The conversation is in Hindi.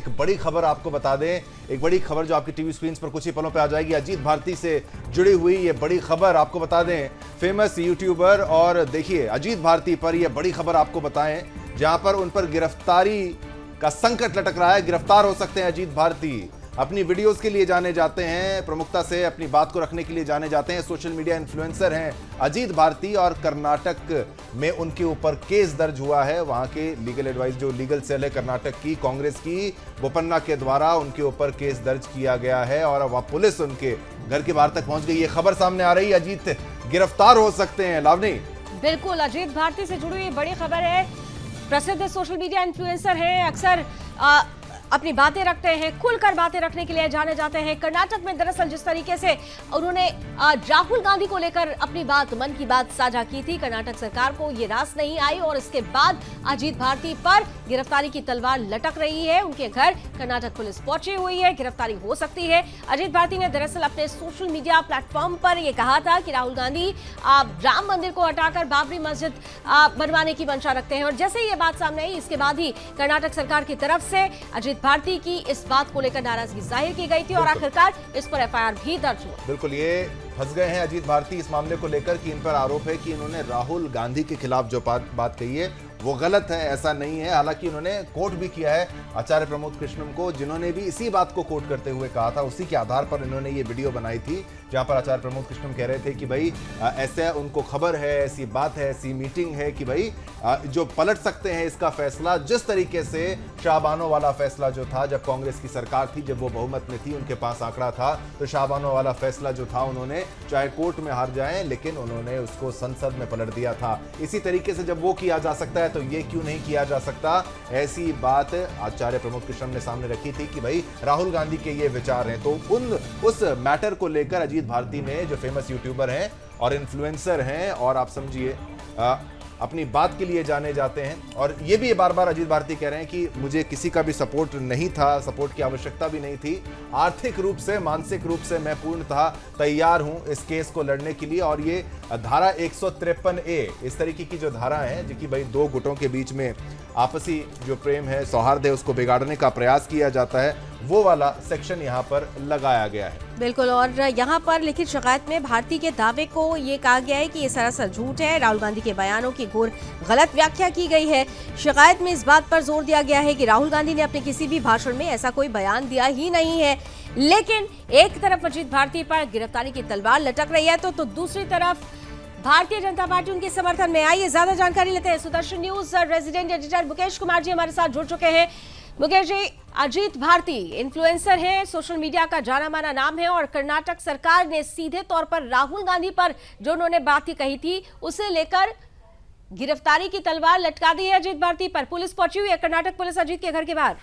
एक बड़ी खबर आपको बता दें, एक बड़ी खबर जो आपकी टीवी स्क्रीन पर कुछ ही पलों पे आ जाएगी। अजीत भारती से जुड़ी हुई ये बड़ी खबर आपको बता दें, फेमस यूट्यूबर, और देखिए अजीत भारती पर ये बड़ी खबर आपको बताएं जहां पर उन पर गिरफ्तारी का संकट लटक रहा है। गिरफ्तार हो सकते हैं अजीत भारती। अपनी वीडियोस के लिए जाने जाते हैं, प्रमुखता से अपनी बात को रखने के लिए जाने जाते हैं, सोशल मीडिया इन्फ्लुएंसर हैं अजीत भारती, और कर्नाटक में उनके ऊपर केस दर्ज हुआ है। वहां के लीगल एडवाइस जो लीगल सेल है कर्नाटक की कांग्रेस की, बोपन्ना के द्वारा उनके ऊपर केस दर्ज किया गया है और वह पुलिस उनके घर के बाहर तक पहुंच गई। ये खबर सामने आ रही है, अजीत गिरफ्तार हो सकते हैं। लावनी, बिल्कुल अजीत भारती से जुड़ी हुई बड़ी खबर है। प्रसिद्ध सोशल मीडिया इन्फ्लुएंसर हैं, अक्सर अपनी बातें रखते हैं, खुलकर बातें रखने के लिए जाने जाते हैं। कर्नाटक में दरअसल जिस तरीके से उन्होंने राहुल गांधी को लेकर अपनी बात, मन की बात साझा की थी, कर्नाटक सरकार को ये रास नहीं आई और इसके बाद अजीत भारती पर गिरफ्तारी की तलवार लटक रही है। उनके घर कर्नाटक पुलिस पहुंची हुई है, गिरफ्तारी हो सकती है। अजीत भारती ने दरअसल अपने सोशल मीडिया प्लेटफॉर्म पर यह कहा था कि राहुल गांधी राम मंदिर को हटाकर बाबरी मस्जिद बनवाने की मंशा रखते हैं, और जैसे ये बात सामने आई इसके बाद ही कर्नाटक सरकार की तरफ से अजीत भारती की इस बात को लेकर नाराजगी जाहिर की गई थी और आखिरकार इस पर एफआईआर भी दर्ज हुआ। बिल्कुल, ये फंस गए हैं अजीत भारती इस मामले को लेकर कि इन पर आरोप है कि इन्होंने राहुल गांधी के खिलाफ जो बात कही है वो गलत है, ऐसा नहीं है। हालांकि उन्होंने कोट भी किया है आचार्य प्रमोद कृष्णम को, जिन्होंने भी इसी बात को कोट करते हुए कहा था। उसी के आधार पर इन्होंने ये वीडियो बनाई थी जहां पर आचार्य प्रमोद कृष्णम कह रहे थे कि भाई ऐसे उनको खबर है, ऐसी बात है, ऐसी मीटिंग है कि भाई जो पलट सकते हैं इसका फैसला। जिस तरीके से शाहबानो वाला फैसला जो था जब कांग्रेस की सरकार थी, जब वो बहुमत में थी, उनके पास आंकड़ा था, तो शाहबानो वाला फैसला जो था उन्होंने चाहे कोर्ट में हार जाए लेकिन उन्होंने उसको संसद में पलट दिया था। इसी तरीके से जब वो किया जा सकता है तो ये क्यों नहीं किया जा सकता। ऐसी बात आचार्य प्रमोद कृष्णम ने सामने रखी थी कि भाई राहुल गांधी के ये विचार हैं। तो उस मैटर को लेकर अजीत भारती ने, जो फेमस यूट्यूबर हैं और इन्फ्लुएंसर हैं और आप समझिए अपनी बात के लिए जाने जाते हैं, और ये भी बार बार अजीत भारती कह रहे हैं कि मुझे किसी का भी सपोर्ट नहीं था, सपोर्ट की आवश्यकता भी नहीं थी, आर्थिक रूप से, मानसिक रूप से मैं पूर्णतः तैयार हूं इस केस को लड़ने के लिए। और ये धारा 153A इस तरीके की जो धारा है, जो कि भाई दो गुटों के बीच में आपसी जो प्रेम है, सौहार्द है, उसको बिगाड़ने का प्रयास किया जाता है, वो वाला सेक्शन यहाँ पर लगाया गया है। बिल्कुल, और यहाँ पर लिखित शिकायत में भारती के दावे को ये कहा गया है कि ये सरासर झूठ है। राहुल गांधी के बयानों की घोर गलत व्याख्या की गई है। शिकायत में इस बात पर जोर दिया गया है कि राहुल गांधी ने अपने किसी भी भाषण में ऐसा कोई बयान दिया ही नहीं है। लेकिन एक तरफ अजीत भारती पर गिरफ्तारी की तलवार लटक रही है तो दूसरी तरफ भारतीय जनता पार्टी उनके समर्थन में आई है। ज्यादा जानकारी लेते हैं, Sudarshan news resident editor Mukesh Kumar ji हमारे साथ जुड़ चुके हैं। मुकेश जी, अजीत भारती इन्फ्लुएंसर हैं, सोशल मीडिया का जाना माना नाम है, और कर्नाटक सरकार ने सीधे तौर पर राहुल गांधी पर जो उन्होंने बात ही कही थी उसे लेकर गिरफ्तारी की तलवार लटका दी है अजीत भारती पर। पुलिस पहुंची हुई है, कर्नाटक पुलिस अजीत के घर के बाहर।